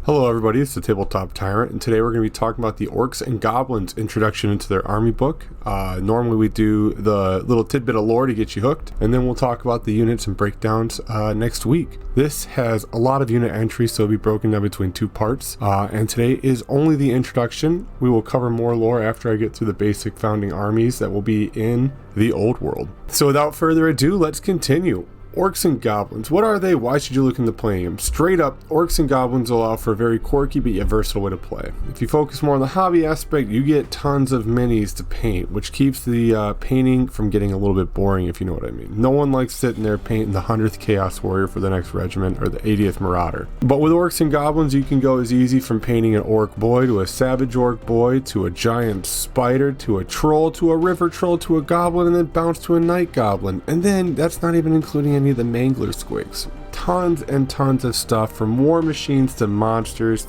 Hello everybody, it's the Tabletop Tyrant, and today we're going to be talking about the Orcs and Goblins introduction into their army book. Normally we do the little tidbit of lore to get you hooked, and then we'll talk about the units and breakdowns next week. This has a lot of unit entries, so it'll be broken down between two parts, and today is only the introduction. We will cover more lore after I get through the basic founding armies that will be in the Old World. So without further ado, let's continue. Orcs and Goblins. What are they? Why should you look into playing them? Straight up, Orcs and Goblins allow for a very quirky but yet versatile way to play. If you focus more on the hobby aspect, you get tons of minis to paint, which keeps the painting from getting a little bit boring, if you know what I mean. No one likes sitting there painting the 100th Chaos Warrior for the next regiment or the 80th Marauder. But with Orcs and Goblins, you can go as easy from painting an Orc boy to a Savage Orc boy to a giant spider to a troll to a river troll to a goblin and then bounce to a night goblin. And then that's not even including any of the Mangler squigs. Tons and tons of stuff, from war machines to monsters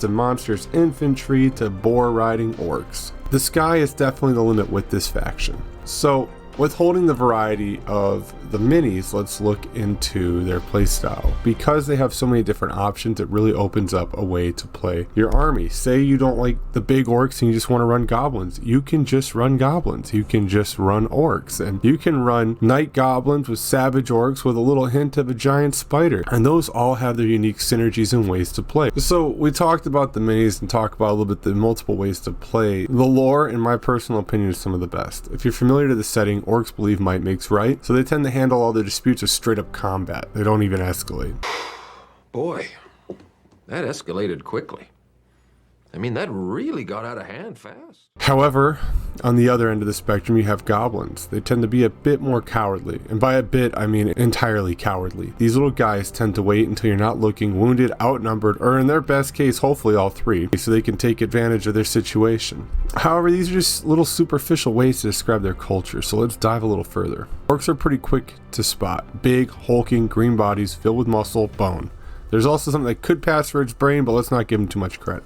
infantry to boar riding orcs. The sky is definitely the limit with this faction. So withholding the variety of the minis, let's look into their playstyle. Because they have so many different options, it really opens up a way to play your army. Say you don't like the big orcs and you just want to run goblins. You can just run goblins. You can just run orcs. And you can run night goblins with savage orcs with a little hint of a giant spider. And those all have their unique synergies and ways to play. So we talked about the minis and talked about a little bit the multiple ways to play. The lore, in my personal opinion, is some of the best. If you're familiar to the setting, orcs believe might makes right, so they tend to handle all their disputes with straight up combat. They don't even escalate. Boy, that escalated quickly. I mean, that really got out of hand fast. However, on the other end of the spectrum, you have goblins. They tend to be a bit more cowardly, and by a bit, I mean entirely cowardly. These little guys tend to wait until you're not looking, wounded, outnumbered, or in their best case, hopefully all three, so they can take advantage of their situation. However, these are just little superficial ways to describe their culture, so let's dive a little further. Orcs are pretty quick to spot. Big, hulking, green bodies filled with muscle, bone. There's also something that could pass for its brain, but let's not give them too much credit.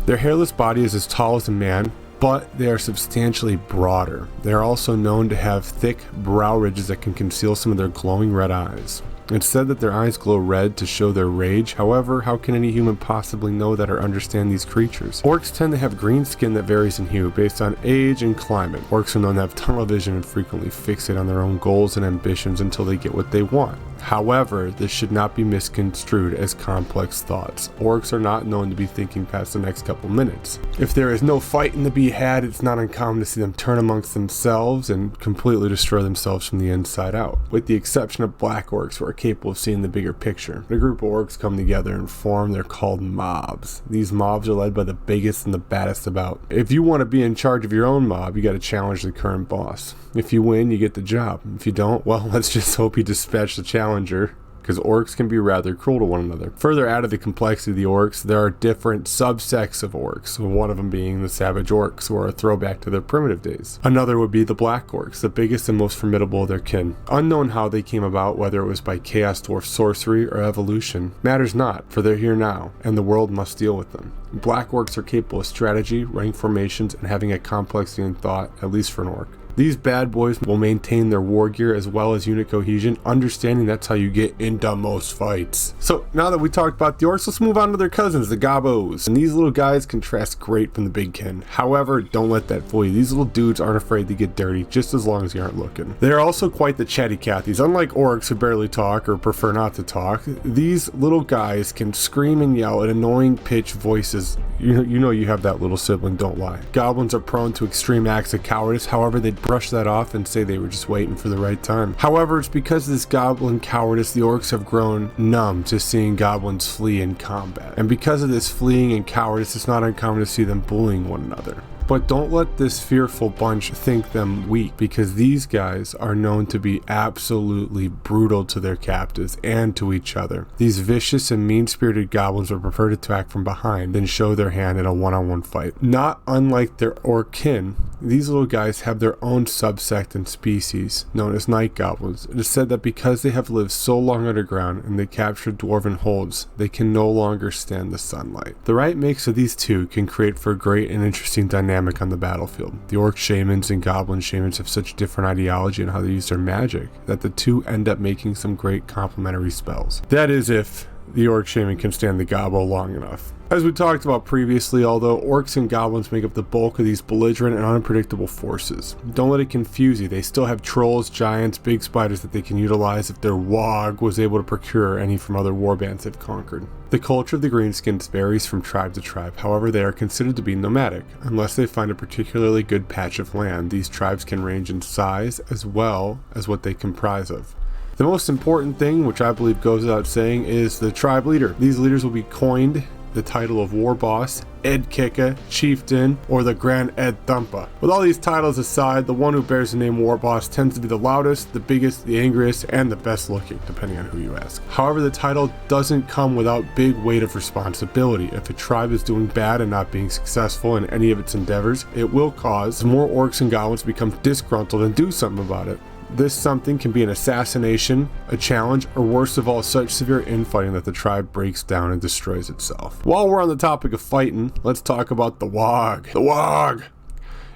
Their hairless body is as tall as a man, but they are substantially broader. They are also known to have thick brow ridges that can conceal some of their glowing red eyes. It's said that their eyes glow red to show their rage. However, how can any human possibly know that or understand these creatures? Orcs tend to have green skin that varies in hue based on age and climate. Orcs are known to have tunnel vision and frequently fixate on their own goals and ambitions until they get what they want. However, this should not be misconstrued as complex thoughts. Orcs are not known to be thinking past the next couple minutes. If there is no fighting to be had, it's not uncommon to see them turn amongst themselves and completely destroy themselves from the inside out. With the exception of black orcs, who are capable of seeing the bigger picture. When a group of orcs come together and form, they're called mobs. These mobs are led by the biggest and the baddest about. If you want to be in charge of your own mob, you got to challenge the current boss. If you win, you get the job. If you don't, well, let's just hope you dispatch the challenger, because orcs can be rather cruel to one another. Further out of the complexity of the orcs, there are different subsects of orcs, one of them being the savage orcs, who are a throwback to their primitive days. Another would be the black orcs, the biggest and most formidable of their kin. Unknown how they came about, whether it was by chaos dwarf sorcery or evolution, matters not, for they're here now, and the world must deal with them. Black orcs are capable of strategy, running formations, and having a complexity in thought, at least for an orc. These bad boys will maintain their war gear as well as unit cohesion, understanding that's how you get into most fights. So now that we talked about the orcs, let's move on to their cousins, the gobos. And these little guys contrast great from the big kin. However, don't let that fool you. These little dudes aren't afraid to get dirty just as long as you aren't looking. They're also quite the chatty Cathy's. Unlike orcs who barely talk or prefer not to talk, these little guys can scream and yell at annoying pitched voices. You know you have that little sibling, don't lie. Goblins are prone to extreme acts of cowardice. However, they brush that off and say they were just waiting for the right time. However, it's because of this goblin cowardice the orcs have grown numb to seeing goblins flee in combat. And because of this fleeing and cowardice, it's not uncommon to see them bullying one another. But don't let this fearful bunch think them weak, because these guys are known to be absolutely brutal to their captives and to each other. These vicious and mean-spirited goblins would prefer to attack from behind than show their hand in a one-on-one fight. Not unlike their orc kin, these little guys have their own subsect and species, known as night goblins. It is said that because they have lived so long underground and they captured dwarven holds, they can no longer stand the sunlight. The right mix of these two can create for a great and interesting dynamic on the battlefield. The orc shamans and goblin shamans have such different ideology in how they use their magic that the two end up making some great complementary spells. That is if the orc shaman can stand the gobbo long enough. As we talked about previously, although orcs and goblins make up the bulk of these belligerent and unpredictable forces, don't let it confuse you. They still have trolls, giants, big spiders that they can utilize if their WOG was able to procure any from other warbands they've conquered. The culture of the Greenskins varies from tribe to tribe. However, they are considered to be nomadic. Unless they find a particularly good patch of land, these tribes can range in size as well as what they comprise of. The most important thing, which I believe goes without saying, is the tribe leader. These leaders will be coined the title of War Boss, Ed Kicka, Chieftain, or the Grand Ed Thumpa. With all these titles aside, the one who bears the name War Boss tends to be the loudest, the biggest, the angriest, and the best looking, depending on who you ask. However, the title doesn't come without big weight of responsibility. If a tribe is doing bad and not being successful in any of its endeavors, it will cause more orcs and goblins to become disgruntled and do something about it. This something can be an assassination, a challenge, or worst of all, such severe infighting that the tribe breaks down and destroys itself. While we're on the topic of fighting, let's talk about the WOG. The WOG!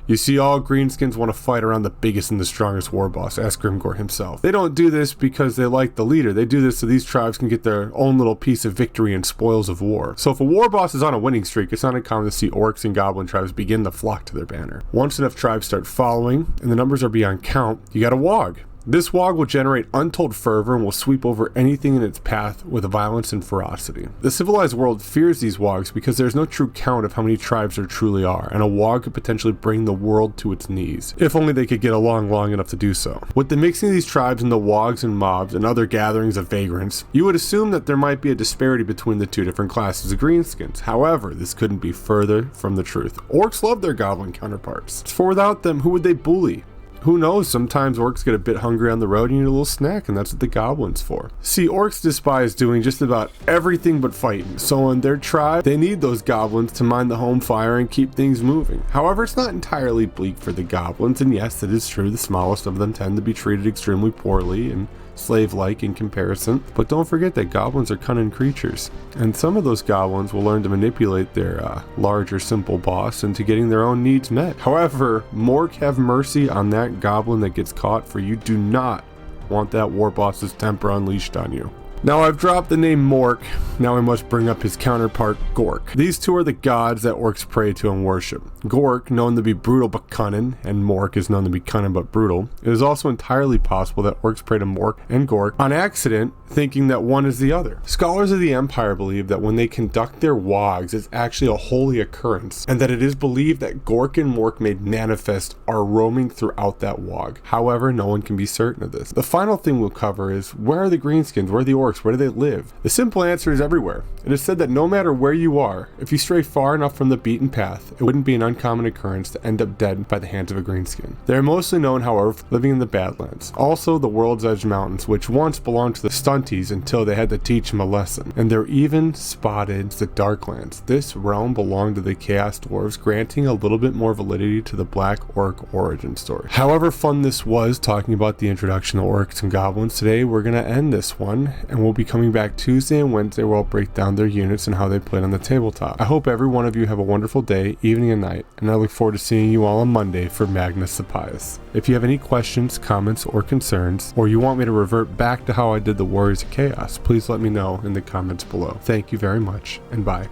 You see, all Greenskins want to fight around the biggest and the strongest war boss, ask Grimgor himself. They don't do this because they like the leader. They do this so these tribes can get their own little piece of victory and spoils of war. So if a war boss is on a winning streak, it's not uncommon to see orcs and goblin tribes begin to flock to their banner. Once enough tribes start following, and the numbers are beyond count, you got a WOG. This WOG will generate untold fervor and will sweep over anything in its path with violence and ferocity. The civilized world fears these WOGs because there's no true count of how many tribes there truly are, and a WOG could potentially bring the world to its knees, if only they could get along long enough to do so. With the mixing of these tribes into WOGs and mobs and other gatherings of vagrants, you would assume that there might be a disparity between the two different classes of Greenskins. However, this couldn't be further from the truth. Orcs love their goblin counterparts, for without them, who would they bully? Who knows, sometimes orcs get a bit hungry on the road and you need a little snack, and that's what the goblin's for. See, orcs despise doing just about everything but fighting, so in their tribe, they need those goblins to mind the home fire and keep things moving. However, it's not entirely bleak for the goblins, and yes, it is true the smallest of them tend to be treated extremely poorly and slave-like in comparison, but don't forget that goblins are cunning creatures, and some of those goblins will learn to manipulate their larger simple boss into getting their own needs met. However, Mork have mercy on that goblin that gets caught, for you do not want that war boss's temper unleashed on you. Now I've dropped the name Mork, now I must bring up his counterpart Gork. These two are the gods that orcs pray to and worship. Gork, known to be brutal but cunning, and Mork is known to be cunning but brutal. It is also entirely possible that orcs pray to Mork and Gork on accident, thinking that one is the other. Scholars of the Empire believe that when they conduct their WOGs, it's actually a holy occurrence, and that it is believed that Gork and Mork made manifest are roaming throughout that WOG. However, no one can be certain of this. The final thing we'll cover is, where are the Greenskins? Where are the orcs? Where do they live? The simple answer is everywhere. It is said that no matter where you are, if you stray far enough from the beaten path, it wouldn't be an uncommon occurrence to end up dead by the hands of a greenskin. They are mostly known, however, for living in the Badlands. Also, the World's Edge Mountains, which once belonged to the Stunties until they had to teach them a lesson. And they're even spotted the Darklands. This realm belonged to the Chaos Dwarves, granting a little bit more validity to the Black Orc origin story. However fun this was talking about the introduction of Orcs and Goblins, today we're going to end this one, and we'll be coming back Tuesday and Wednesday where I'll break down their units and how they played on the tabletop. I hope every one of you have a wonderful day, evening, and night, and I look forward to seeing you all on Monday for Magnus the Pious. If you have any questions, comments, or concerns, or you want me to revert back to how I did the Warriors of Chaos, please let me know in the comments below. Thank you very much, and bye.